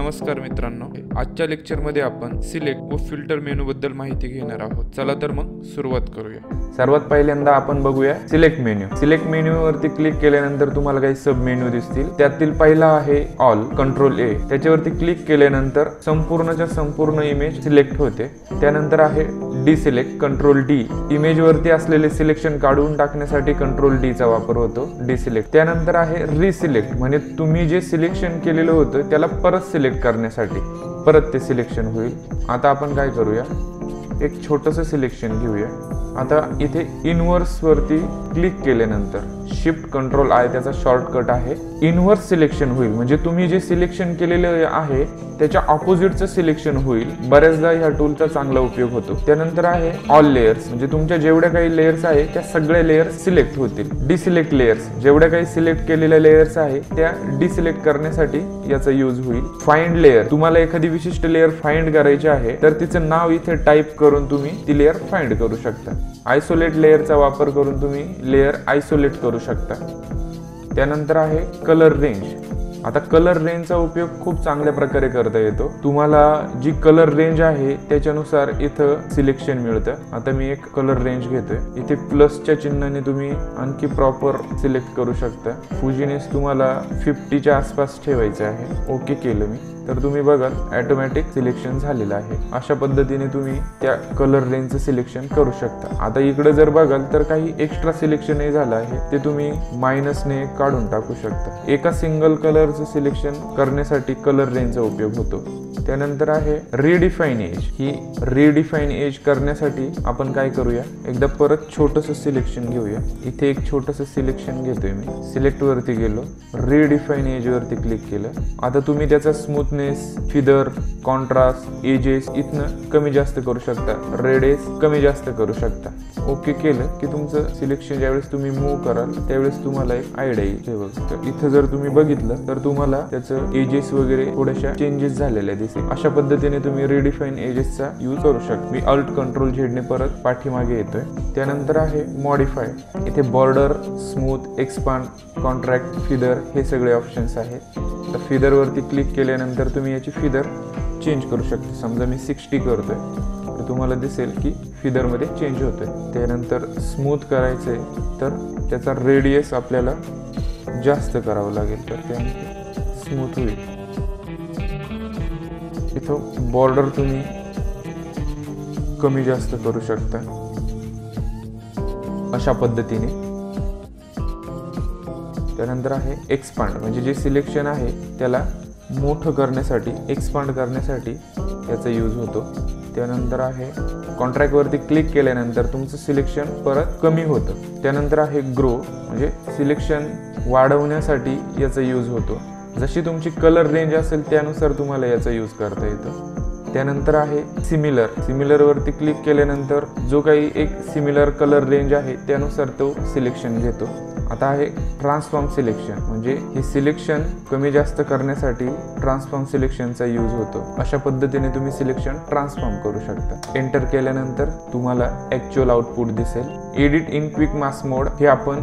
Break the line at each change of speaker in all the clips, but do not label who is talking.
नमस्कार मित्रांनो, आजच्या लेक्चरमध्ये आपण सिलेक्ट व फिल्टर मेनू बद्दल माहिती घेणार आहोत. चला तर मग सुरुवात करूया.
सर्वात पहिल्यांदा आपण बघूया सिलेक्ट मेन्यू. सिलेक्ट मेन्यू वरती क्लिक केल्यानंतर तुम्हाला काही सब मेन्यू दिसतील. त्यातील पहिला आहे ऑल, कंट्रोल ए. त्याच्यावरती क्लिक केल्यानंतर संपूर्णच्या संपूर्ण इमेज सिलेक्ट होते. त्यानंतर आहे डिसिलेक्ट, कंट्रोल डी. इमेज वरती असलेले सिलेक्शन काढून टाकण्यासाठी कंट्रोल डी चा वापर होतो, डिसिलेक्ट. त्यानंतर आहे रिसिलेक्ट, म्हणजे तुम्ही जे सिलेक्शन केलेलं होतं त्याला परत सिलेक्ट करण्यासाठी परत ते सिलेक्शन होईल. आता आपण काय करूया, एक छोटंसं सिलेक्शन घेऊया. आता इथे इनवर्स वरती क्लिक केल्यानंतर शिफ्ट कंट्रोल आय त्याचा शॉर्टकट आहे. इनवर्स सिलेक्शन होईल, म्हणजे तुम्ही जे सिलेक्शन केलेले आहे त्याच्या ऑपोजिटचं सिलेक्शन होईल. बऱ्याचदा ह्या टूलचा चांगला उपयोग होतो. त्यानंतर आहे ऑल लेयर्स, म्हणजे तुमच्या जेवढ्या काही लेयर्स आहे त्या सगळ्या लेयर्स सिलेक्ट होतील. डिसिलेक्ट लेयर्स, जेवढ्या काही सिलेक्ट केलेल्या लेयर्स आहे त्या डिसिलेक्ट करण्यासाठी याचा यूज होईल. फाइंड लेयर, तुम्हाला एखादी विशिष्ट लेयर फाइंड करायची आहे तर तिचं नाव इथे टाईप करून तुम्ही ती लेयर फाइंड करू शकता. आयसोलेट लेयरचा वापर करून तुम्ही लेयर आयसोलेट करू शकता. त्यानंतर आहे कलर रेंज. आता कलर रेंजचा उपयोग खूप चांगल्या प्रकारे करता येतो. तुम्हाला जी कलर रेंज आहे त्याच्यानुसार इथं सिलेक्शन मिळतं. आता मी एक कलर रेंज घेतोय. इथे प्लसच्या चिन्हाने तुम्ही आणखी प्रॉपर सिलेक्ट करू शकता. फुजीनेस तुम्हाला 50च्या आसपास ठेवायचं आहे. ओके केलं मी, तर तुम्ही बघाल ऑटोमॅटिक सिलेक्शन झालेलं आहे. अशा पद्धतीने तुम्ही त्या कलर रेंजचं सिलेक्शन करू शकता. आता इकडे जर बघाल तर काही एक्स्ट्रा सिलेक्शनही झालं आहे, ते तुम्ही मायनसने काढून टाकू शकता. एका सिंगल कलरचं सिलेक्शन करण्यासाठी कलर रेंजचा उपयोग होतो. त्यानंतर आहे रिडिफाईन एज. ही रिडिफाईन एज करण्यासाठी आपण काय करूया, एकदा परत छोटंसं सिलेक्शन घेऊया. इथे एक छोटंसं सिलेक्शन घेतोय मी. सिलेक्ट वरती गेलो, रिडिफाईन एज वरती क्लिक केलं. आता तुम्ही त्याचा स्मूथनेस, फिदर, कॉन्ट्रास्ट, एजेस इथनं कमी जास्त करू शकता. रेडियस कमी जास्त करू शकता. ओके केलं की तुमचं सिलेक्शन ज्यावेळेस तुम्ही मूव्ह कराल त्यावेळेस तुम्हाला एक आयडिया येईल. तर इथं जर तुम्ही बघितलं तर तुम्हाला त्याचं एजेस वगैरे थोड्याशा चेंजेस झालेल्या दिसेल. अशा पद्धतीने तुम्ही रिडिफाईन एजेसचा यूज करू शकता. मी अल्ट कंट्रोल झेडने परत पाठीमागे येतोय. त्यानंतर आहे मॉडिफाय. इथे border, smooth, expand, contract, feather हे सगळे ऑप्शन्स आहेत. तर फिदर वरती क्लिक केल्यानंतर तुम्ही याची फिदर चेंज करू शकता. समजा मी 60 करतोय तर तुम्हाला दिसेल की फिदर मध्ये चेंज होतोय. त्यानंतर स्मूथ करायचंय तर त्याचा रेडियस आपल्याला जास्त करावं लागेल, तर त्यानंतर स्मूथ होईल. इथं बॉर्डर तुम्ही कमी जास्त करू शकता अशा पद्धतीने. त्यानंतर आहे एक्सपांड, म्हणजे जे सिलेक्शन आहे त्याला मोठं करण्यासाठी, एक्सपांड करण्यासाठी याचा यूज होतो. त्यानंतर आहे कॉन्ट्रॅक्ट वरती क्लिक केल्यानंतर तुमचं सिलेक्शन परत कमी होतं. त्यानंतर आहे ग्रो, म्हणजे सिलेक्शन वाढवण्यासाठी याचा यूज होतो. जशी तुमची कलर रेंज असेल त्यानुसार तुम्हाला याचा यूज करता येतो. त्यानंतर आहे सिमिलर. सिमिलर वरती क्लिक केल्यानंतर जो काही एक सिमिलर कलर रेंज आहे त्यानुसार तो सिलेक्शन घेतो. आता आहे ट्रान्सफॉर्म सिलेक्शन, म्हणजे हे सिलेक्शन कमी जास्त करण्यासाठी ट्रान्सफॉर्म सिलेक्शनचा यूज होतो. अशा पद्धतीने तुम्ही सिलेक्शन ट्रान्सफॉर्म करू शकता. एंटर केल्यानंतर तुम्हाला ऍक्च्युअल आउटपुट दिसेल. एडिट इन क्विक मास्क मोड हे आपण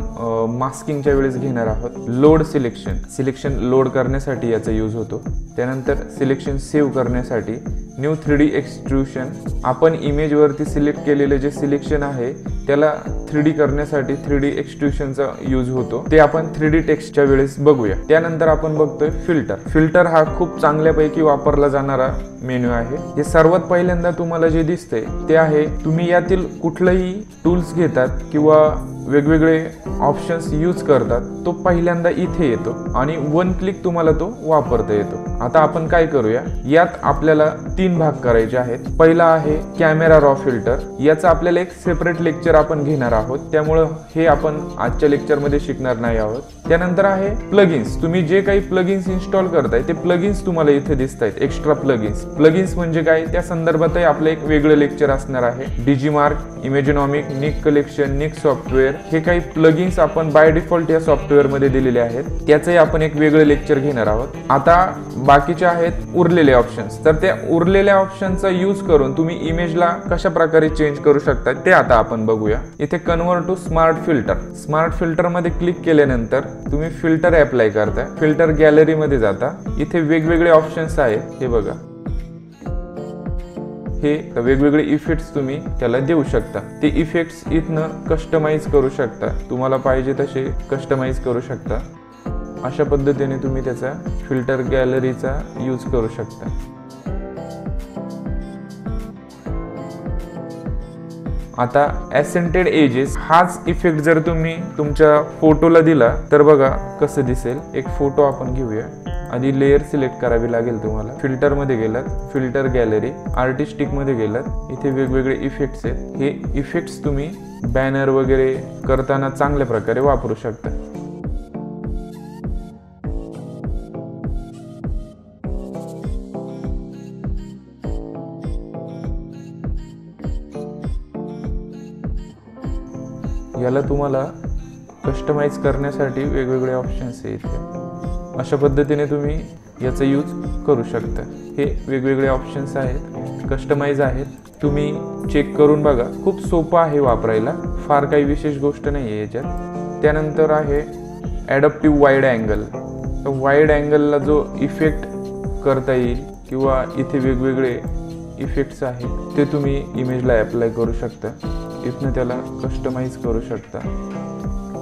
मास्किंगच्या वेळेस घेणार आहोत. लोड सिलेक्शन, सिलेक्शन लोड करण्यासाठी याचा यूज होतो. त्यानंतर सिलेक्शन सेव्ह करण्यासाठी न्यू 3D एक्सट्रूशन, आपण इमेज वरती सिलेक्ट केलेले जे सिलेक्शन आहे त्याला 3D करण्यासाठी 3D एक्सट्रूशनचा यूज होतो. ते आपण 3D टेक्स्टच्या वेळेस बघूया. त्यानंतर आपण बघतोय फिल्टर. फिल्टर हा खूप चांगल्यापैकी वापरला जाणारा मेन्यू आहे. हे सर्वात पहिल्यांदा तुम्हाला जे दिसतंय ते आहे, तुम्ही यातील कुठलंही टूल्स घेतात किंवा वेगवेगळे ऑप्शन्स यूज करतात तो पहिल्यांदा इथे येतो आणि वन क्लिक तुम्हाला तो वापरता येतो. आता आपण काय करूया, यात आपल्याला 3 भाग करायचे आहेत. पहिला आहे कॅमेरा रॉ फिल्टर. याचा आपल्याला एक सेपरेट लेक्चर आपण घेणार आहोत, त्यामुळं हे आपण आजच्या लेक्चरमध्ये शिकणार नाही आहोत. त्यानंतर आहे प्लगइन्स. तुम्ही जे काही प्लगइन्स इन्स्टॉल करताय ते प्लगइन्स तुम्हाला इथे दिसत आहेत. Extra plugins. प्लगइन्स म्हणजे काय त्या संदर्भातही आपलं एक वेगळं लेक्चर असणार आहे. डिजीमार्क, इमेजनॉमिक, निक कलेक्शन, निक सॉफ्टवेअर हे काही प्लगइन्स आपण बाय डिफॉल्ट या सॉफ्टवेअर मध्ये दिलेले आहेत, त्याचंही आपण एक वेगळं लेक्चर घेणार आहोत। आता बाकीचे आहेत उरलेले ऑप्शन्स, तर त्या उरलेल्या ऑप्शनचा यूज करून तुम्ही इमेजला कशा प्रकारे चेंज करू शकता ते आता आपण बघूया। इथे convert to smart filter, smart filter मध्ये क्लिक केल्यानंतर तुम्ही फिल्टर अप्लाय करताय, फिल्टर गॅलरी मध्ये जाता, इथे वेगवेगळे ऑप्शन्स आहेत, हे बघा, हे वेगवेगळे इफेक्ट्स तुम्ही त्याला देऊ शकता। ते इफेक्ट्स इथनं कस्टमाइज करू शकता, तुम्हाला पाहिजे तसे कस्टमाइज करू शकता। अशा पद्धतीने तुम्ही त्याचा फिल्टर गॅलरीचा यूज करू शकता। आता ॲसेंटेड एजेस हाच इफेक्ट जर तुम्ही तुमच्या फोटोला दिला तर बघा कसं दिसेल। एक फोटो आपण घेऊया, आधी लेयर सिलेक्ट करावी लागेल तुम्हाला, फिल्टर मध्ये गेलात, फिल्टर गॅलरी, आर्टिस्टिक मध्ये गेलात, इथे वेगवेगळे इफेक्ट्स आहेत, हे इफेक्ट्स तुम्ही बॅनर वगैरे करताना चांगल्या प्रकारे वापरू शकता। याला तुम्हाला कस्टमाइज करण्यासाठी वेगवेगळे ऑप्शन्स आहेत, अशा पद्धतीने तुम्ही याचा यूज करू शकता। हे वेगवेगळे ऑप्शन्स आहेत, कस्टमाइज आहेत, तुम्ही चेक करून बघा, खूप सोपं आहे वापरायला, फार काही विशेष गोष्ट नाही आहे याच्यात। त्यानंतर आहे ॲडॅप्टिव्ह वाईड अँगल, वाईड अँगलला जो इफेक्ट करता येईल किंवा इथे वेगवेगळे इफेक्ट्स आहेत ते तुम्ही इमेजला अप्लाय करू शकता, इथनं त्याला कस्टमाइज करू शकता।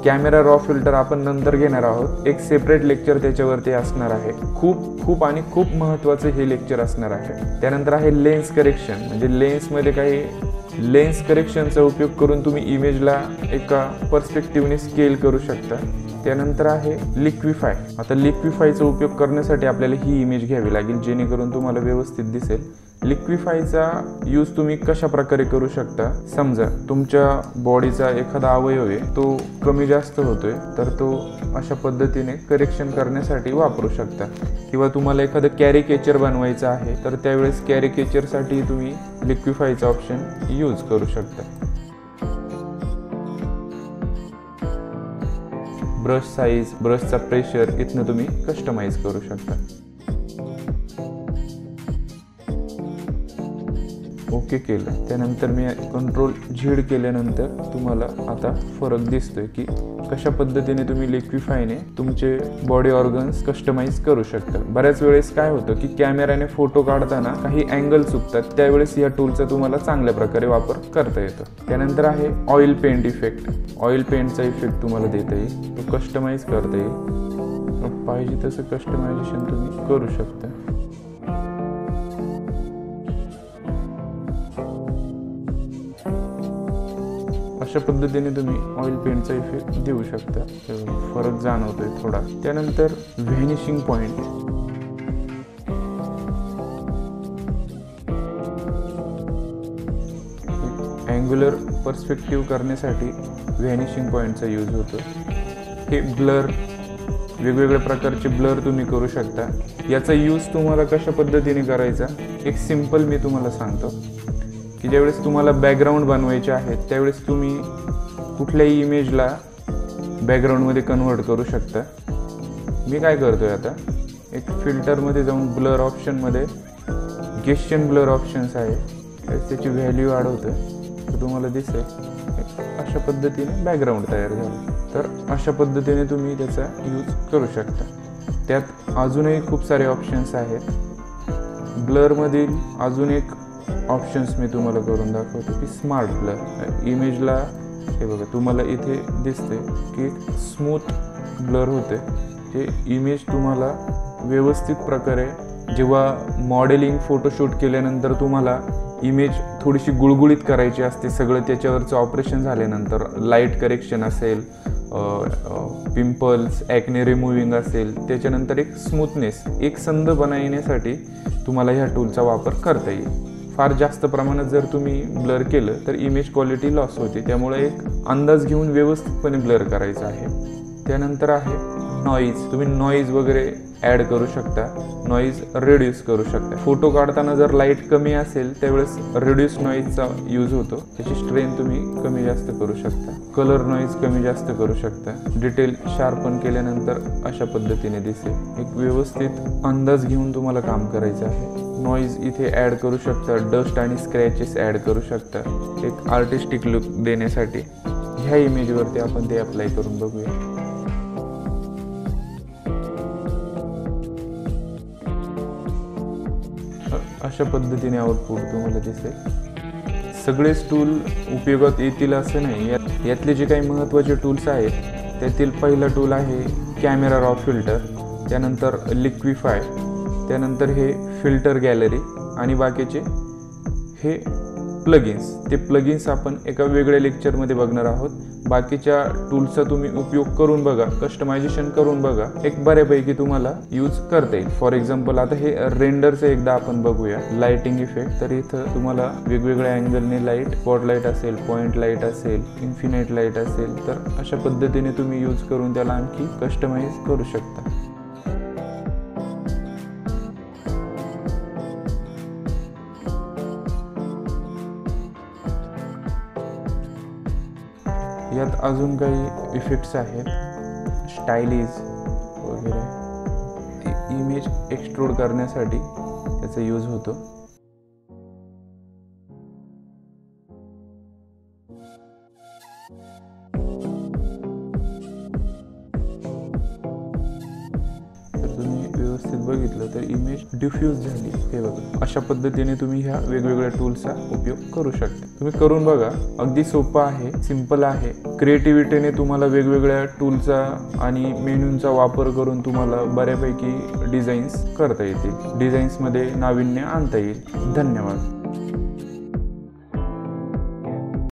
कॅमेरा रॉ फिल्टर आपण नंतर घेणार आहोत, एक सेपरेट लेक्चर त्याच्यावरती असणार आहे, खूप महत्त्वाचं हे लेक्चर असणार आहे। त्यानंतर आहे लेन्स करेक्शन, म्हणजे लेन्समध्ये काही लेन्स करेक्शनचा उपयोग करून तुम्ही इमेजला एका पर्स्पेक्टिव्हने स्केल करू शकता। त्यानंतर आहे लिक्विफाय, आता लिक्विफायचा उपयोग करण्यासाठी आपल्याला ही इमेज घ्यावी लागेल जेणेकरून तुम्हाला व्यवस्थित दिसेल। लिक्विफायचा यूज तुम्ही कशा प्रकारे करू शकता, समजा तुमच्या बॉडीचा एखादा अवयव आहे तो कमी जास्त होतोय तर तो अशा पद्धतीने करेक्शन करण्यासाठी वापरू शकता, किंवा तुम्हाला एखादं कॅरिकेचर बनवायचं आहे तर त्यावेळेस कॅरिकेचरसाठी तुम्ही लिक्विफायचा ऑप्शन यूज करू शकता। ब्रश साईज, ब्रशचा प्रेशर इथनं तुम्ही कस्टमाइज करू शकता। ओके केलं, त्यानंतर मी कंट्रोल झेड केल्यानंतर तुम्हाला आता फरक दिसतोय की कशा पद्धतीने तुम्ही लिक्विफायने तुमचे बॉडी ऑर्गन्स कस्टमाइज करू शकता। बऱ्याच वेळेस काय होतं की कॅमेऱ्याने फोटो काढताना काही अँगल चुकतात, त्यावेळेस या टूलचा तुम्हाला चांगल्या प्रकारे वापर करता येतो। त्यानंतर आहे ऑइल पेंट इफेक्ट, ऑइल पेंटचा इफेक्ट तुम्हाला देता येईल, तो कस्टमाइज करता येईल, पाहिजे तसं कस्टमायझेशन तुम्ही करू शकता। अशा पद्धतीने तुम्ही ऑइल पेंटचा इफेक्ट देऊ शकता, फरक जाणवतोय थोडा। त्यानंतर व्हॅनिशिंग पॉइंट, अँग्युलर पर्स्पेक्टिव्ह करण्यासाठी व्हॅनिशिंग पॉइंटचा यूज होतो। हे ब्लर, वेगवेगळ्या प्रकारचे ब्लर तुम्ही करू शकता। याचा यूज तुम्हाला कशा पद्धतीने करायचा, एक सिंपल मी तुम्हाला सांगतो की ज्यावेळेस तुम्हाला बॅकग्राऊंड बनवायचे आहेत त्यावेळेस तुम्ही कुठल्याही इमेजला बॅकग्राऊंडमध्ये कन्वर्ट करू शकता। मी काय करतोय आता, एक फिल्टरमध्ये जाऊन ब्लर ऑप्शनमध्ये गेस्शन ब्लर ऑप्शन्स आहे, त्याची व्हॅल्यू वाढवतोय तर तुम्हाला दिसेल अशा पद्धतीने बॅकग्राऊंड तयार झालं। तर अशा पद्धतीने तुम्ही त्याचा यूज करू शकता। त्यात अजूनही खूप सारे ऑप्शन्स आहेत। ब्लरमधील अजून एक ऑप्शन्स मी तुम्हाला करून दाखवतो की स्मार्ट ब्लर, इमेजला हे बघा तुम्हाला इथे दिसते की स्मूथ ब्लर होते, हे इमेज तुम्हाला व्यवस्थित प्रकारे जेव्हा मॉडेलिंग फोटोशूट केल्यानंतर तुम्हाला इमेज थोडीशी गुळगुळीत करायची असते, सगळं त्याच्यावरचं ऑपरेशन झाल्यानंतर लाईट करेक्शन असेल, पिंपल्स, ॲक्ने रिमूव्हिंग असेल, त्याच्यानंतर एक स्मूथनेस, एक संद बनवण्यासाठी तुम्हाला ह्या टूलचा वापर करता येईल। फार जास्त प्रमाणात जर तुम्ही ब्लर केलं तर इमेज क्वालिटी लॉस होते, त्यामुळे एक अंदाज घेऊन व्यवस्थितपणे ब्लर करायचा आहे। त्यानंतर आहे नॉईज, तुम्ही नॉईज वगैरे ॲड करू शकता, नॉईज रिड्यूस करू शकता. फोटो काढताना जर लाईट कमी असेल त्यावेळेस रिड्यूस नॉईजचा यूज होतो. त्याची स्ट्रेन तुम्ही कमी जास्त करू शकता. कलर नॉईज कमी जास्त करू शकता. डिटेल शार्पन केल्यानंतर अशा पद्धतीने दिसेल. एक व्यवस्थित अंदाज घेऊन तुम्हाला काम करायचं आहे. नॉईज इथे ॲड करू शकता, डस्ट आणि स्क्रॅचेस ॲड करू शकता एक आर्टिस्टिक लुक देण्यासाठी. ह्या इमेजवरती आपण ते अप्लाय करून बघूया. अशा पद्धतीने आउटपुट तुम्हाला दिसेल. सगळेच टूल उपयोगात येतील असं नाही. यातले जे काही महत्त्वाचे टूल्स आहेत त्यातील पहिला टूल आहे कॅमेरा रॉ फिल्टर, त्यानंतर लिक्विफाय, त्यानंतर हे फिल्टर गॅलरी आणि बाकीचे हे प्लगिन्स. ते प्लगिन्स आपण एका वेगळ्या लेक्चरमध्ये बघणार आहोत. बाकीच्या टूल्सचा तुम्ही उपयोग करून बघा, कस्टमायझेशन करून बघा, एक बऱ्यापैकी तुम्हाला यूज करता येईल. फॉर एक्झाम्पल आता हे रेंडरचं एकदा आपण बघूया. लाइटिंग इफेक्ट, तर इथं तुम्हाला वेगवेगळ्या अँगलने लाईट, स्पॉटलाईट असेल, पॉईंट लाईट असेल, इन्फिनाइट लाईट असेल, तर अशा पद्धतीने तुम्ही यूज करून त्याला आणखी कस्टमाइज करू शकता. यात अजून काही इफेक्ट्स आहेत, स्टाइलिज वगैरे. इमेज एक्सट्रूड करण्यासाठी त्याचा यूज होतो. तर तुम्ही व्यवस्थित बघितलं तर इमेज डिफ्यूज झाली. हे बघा, अशा पद्धतीने तुम्ही ह्या वेगवेगळ्या टूल्सचा उपयोग करू शकता. तुम्ही करून बघा, अगदी सोपं आहे, सिंपल आहे. क्रिएटिव्हिटीने तुम्हाला वेगवेगळ्या टूलचा आणि मेन्यूचा वापर करून तुम्हाला बऱ्यापैकी डिझाईन्स करता येतील. डिझाईन्समध्ये नाविन्य आणता येईल. धन्यवाद.